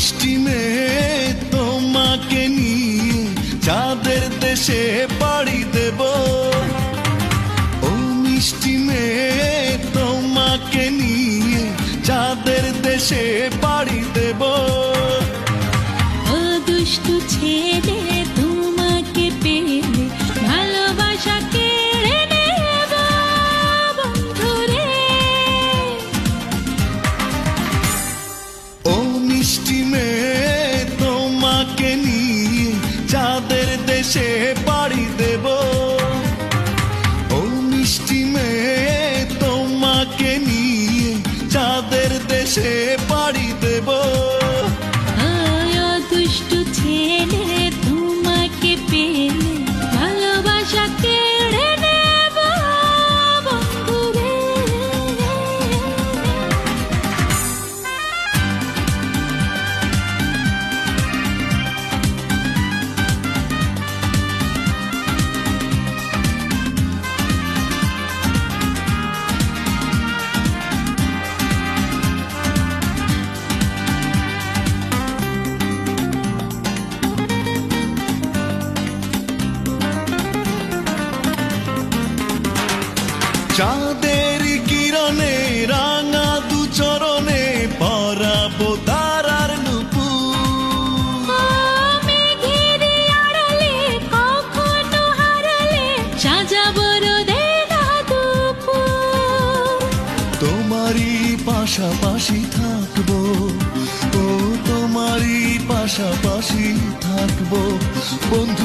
মিষ্টি মেয়ে তোমাকে নিয়ে চাঁদের দেশে পাড়ি দেব। ও মিষ্টি মেয়ে তোমাকে নিয়ে চাঁদের দেশে পাড়ি দেব। ও দুষ্টু ছেলে তোমাকে পেলে ভালোবাসা কেড়ে নেব বন্ধুরে। ও মিষ্টি মেয়ে তোমাকে নিয়ে চাঁদের দেশে পাড়ি দেব। ও মিষ্টি মেয়ে তোমাকে নিয়ে চাঁদের দেশে পাড়ি দেব। ও দুষ্টু ছেলে তোমাকে পেলে ভালোবাসা কেড়ে নেব বন্ধুরে। চাঁদের কিরণে রাঙা দু চরণে পরাবো তারার নুপুর। ও মেঘের আড়ালে কখনো হারালে সাজাবো রোদের দুপুর। তোমারই পাশাপাশি থাকবো, ও তোমারই পাশাপাশি থাকবো বন্ধু।